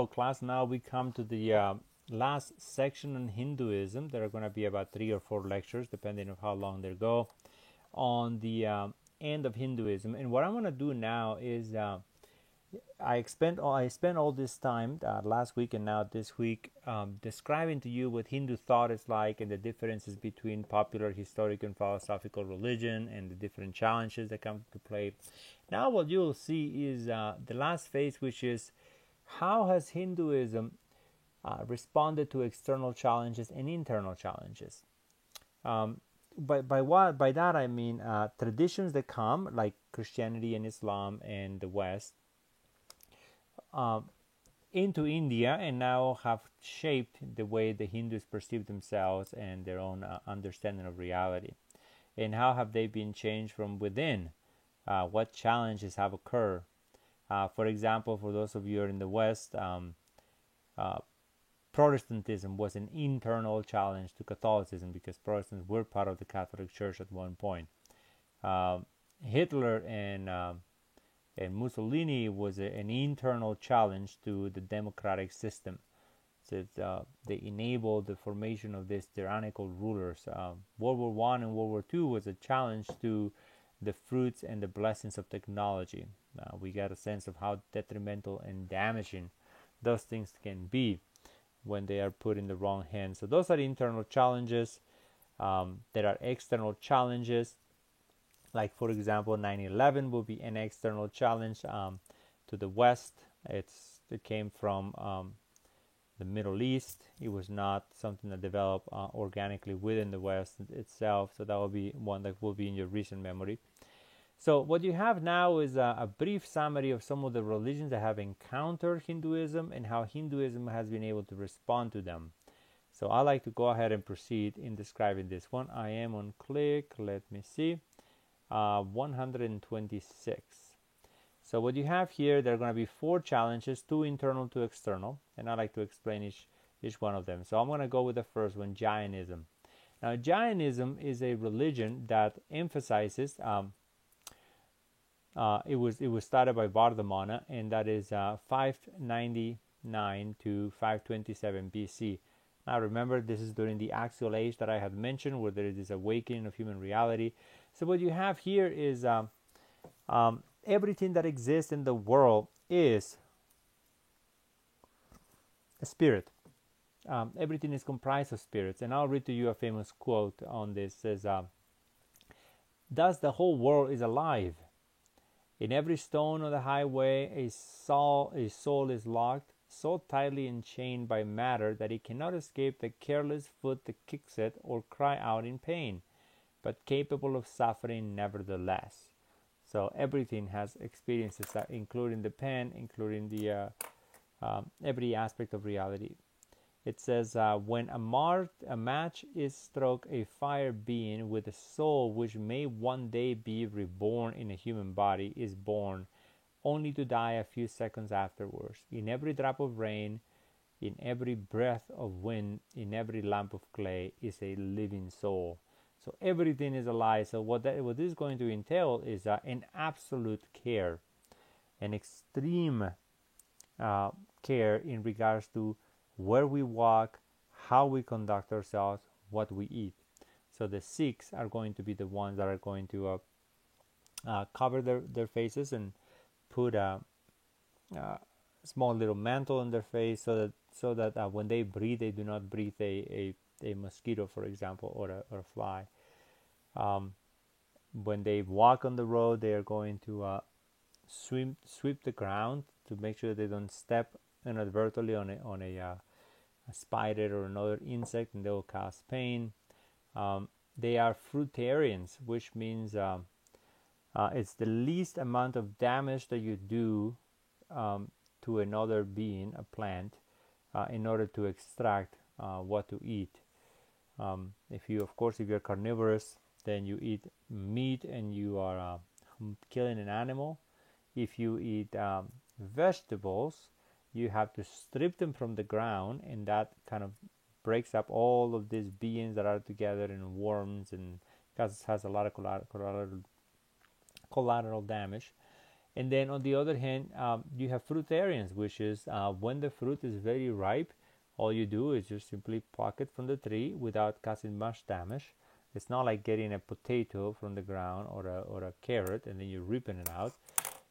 Class, now we come to the last section on Hinduism. There are going to be about 3 or 4 lectures, depending on how long they go, on the end of Hinduism. And what I'm going to do now is I spent all this time last week and now this week describing to you what Hindu thought is like and the differences between popular historic and philosophical religion and the different challenges that come to play. Now what you'll see is the last phase, which is how has Hinduism responded to external challenges and internal challenges. By that I mean traditions that come, like Christianity and Islam and the West, into India and now have shaped the way the Hindus perceive themselves and their own understanding of reality. And how have they been changed from within? What challenges have occurred? For example, for those of you who are in the West, Protestantism was an internal challenge to Catholicism because Protestants were part of the Catholic Church at one point. Hitler and Mussolini was an internal challenge to the democratic system. So they enabled the formation of these tyrannical rulers. World War I and World War II was a challenge to the fruits and the blessings of technology. We got a sense of how detrimental and damaging those things can be when they are put in the wrong hands. So those are internal challenges. There are external challenges. Like, for example, 9/11 will be an external challenge to the West. It came from the Middle East. It was not something that developed organically within the West itself. So that will be one that will be in your recent memory. So what you have now is a brief summary of some of the religions that have encountered Hinduism and how Hinduism has been able to respond to them. So I like to go ahead and proceed in describing this one. I am on click, let me see, 126. So what you have here, there are going to be 4 challenges, 2 internal, 2 external, and I like to explain each one of them. So I'm going to go with the first one, Jainism. Now Jainism is a religion that emphasizes it was started by Vardhamana, and that is 599 to 527 BC. Now remember, this is during the Axial Age that I had mentioned, where there is this awakening of human reality. So what you have here is everything that exists in the world is a spirit. Everything is comprised of spirits. And I'll read to you a famous quote on this. It says, thus the whole world is alive. In every stone on the highway, a soul is locked, so tightly enchained by matter that it cannot escape the careless foot that kicks it or cry out in pain, but capable of suffering nevertheless. So everything has experiences, including the pen, including the every aspect of reality. It says, when a match is struck, a fire being with a soul which may one day be reborn in a human body is born, only to die a few seconds afterwards. In every drop of rain, in every breath of wind, in every lump of clay is a living soul. So everything is alive. So what this is going to entail is an absolute care, an extreme care in regards to where we walk, how we conduct ourselves, what we eat. So the Sikhs are going to be the ones that are going to cover their faces and put a small little mantle on their face so that when they breathe, they do not breathe a mosquito, for example, or a fly. When they walk on the road, they are going to sweep the ground to make sure they don't step inadvertently on a spider or another insect, and they will cause pain. They are fruitarians, which means it's the least amount of damage that you do to another being, a plant, in order to extract what to eat. If you're carnivorous, then you eat meat and you are killing an animal. If you eat vegetables, you have to strip them from the ground, and that kind of breaks up all of these beings that are together and worms, and has a lot of collateral damage. And then on the other hand, you have fruitarians, which is when the fruit is very ripe, all you do is just simply pluck it from the tree without causing much damage. It's not like getting a potato from the ground or a carrot and then you're ripping it out.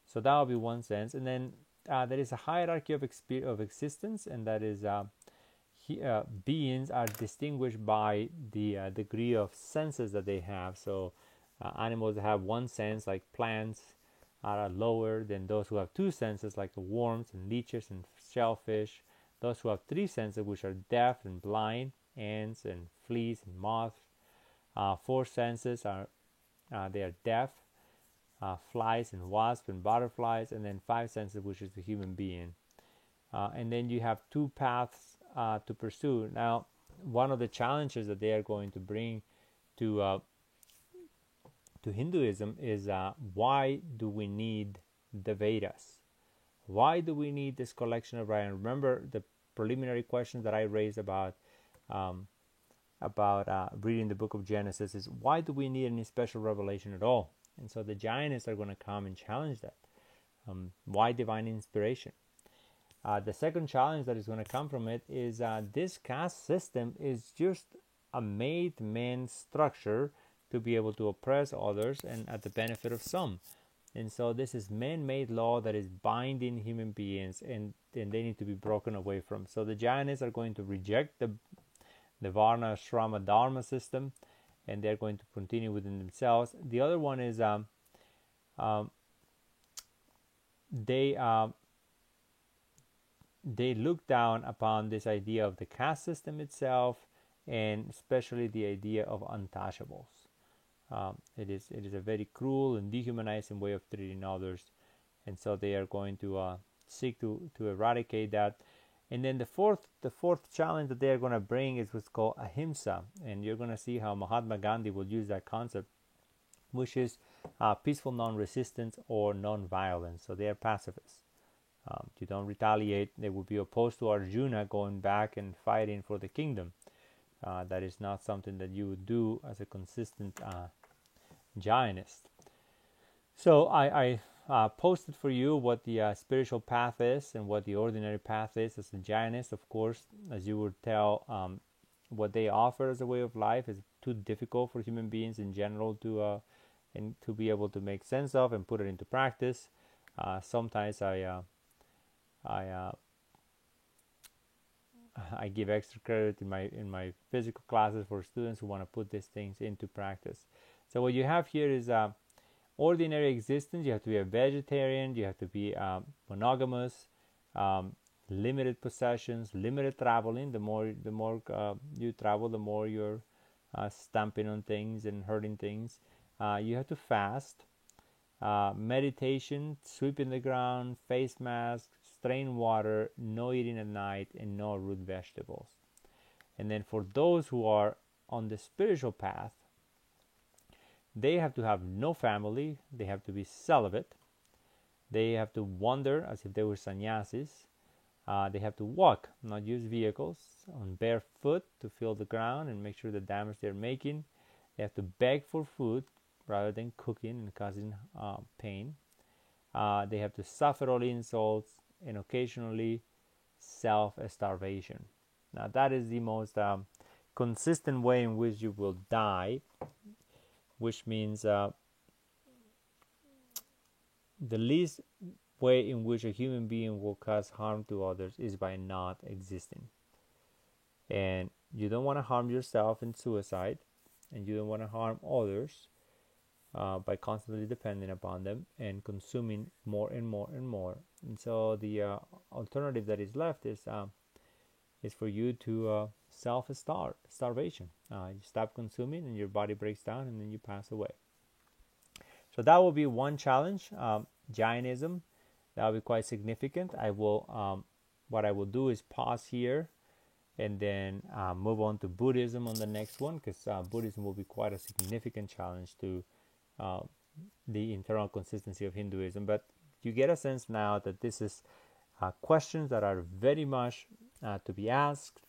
So that would be one sense. And then there is a hierarchy of existence, and that is beings are distinguished by the degree of senses that they have. So animals that have one sense, like plants, are lower than those who have two senses, like the worms and leeches and shellfish. Those who have three senses, which are deaf and blind, ants and fleas and moths. Four senses are they are deaf, flies and wasps and butterflies, and then five senses, which is the human being. And then you have two paths to pursue. Now, one of the challenges that they are going to bring to Hinduism is why do we need the Vedas? Why do we need this collection of writing? Remember the preliminary questions that I raised about reading the book of Genesis is, why do we need any special revelation at all? And so the Jainists are going to come and challenge that. Why divine inspiration? The second challenge that is going to come from it is this caste system is just a made man structure to be able to oppress others and at the benefit of some. And so this is man-made law that is binding human beings, and they need to be broken away from. So the Jainists are going to reject the Varna, Ashrama, Dharma system, and they're going to continue within themselves. The other one is they look down upon this idea of the caste system itself, and especially the idea of untouchables. It is a very cruel and dehumanizing way of treating others, and so they are going to seek to eradicate that. And then the fourth challenge that they are going to bring is what's called ahimsa, and you're going to see how Mahatma Gandhi will use that concept, which is peaceful non-resistance or non-violence. So they are pacifists. You don't retaliate. They would be opposed to Arjuna going back and fighting for the kingdom. That is not something that you would do as a consistent Jainist. So I posted for you what the spiritual path is and what the ordinary path is as a Jainist. Of course, as you would tell, what they offer as a way of life is too difficult for human beings in general to be able to make sense of and put it into practice. Sometimes I give extra credit in my physical classes for students who want to put these things into practice. So what you have here is ordinary existence. You have to be a vegetarian. You have to be monogamous. Limited possessions, limited traveling. The more you travel, the more you're stamping on things and hurting things. You have to fast. Meditation, sweeping the ground, face mask, strain water, no eating at night, and no root vegetables. And then for those who are on the spiritual path, they have to have no family. They have to be celibate. They have to wander as if they were sannyasis. They have to walk, not use vehicles, on bare foot to feel the ground and make sure the damage they're making. They have to beg for food rather than cooking and causing pain. They have to suffer all insults and occasionally self-starvation. Now that is the most consistent way in which you will die, which means the least way in which a human being will cause harm to others is by not existing. And you don't want to harm yourself in suicide, and you don't want to harm others by constantly depending upon them and consuming more and more and more. And so the alternative that is left is for you to starvation. You stop consuming and your body breaks down and then you pass away. So that will be one challenge. Jainism, that will be quite significant. What I will do is pause here and then move on to Buddhism on the next one, because Buddhism will be quite a significant challenge to the internal consistency of Hinduism. But you get a sense now that this is questions that are very much to be asked.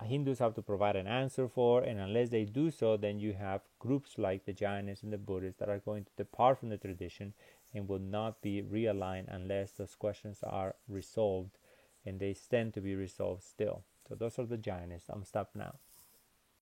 Hindus have to provide an answer for, and unless they do so, then you have groups like the Jainists and the Buddhists that are going to depart from the tradition and will not be realigned unless those questions are resolved, and they stand to be resolved still. So those are the giants. I'm stopped now.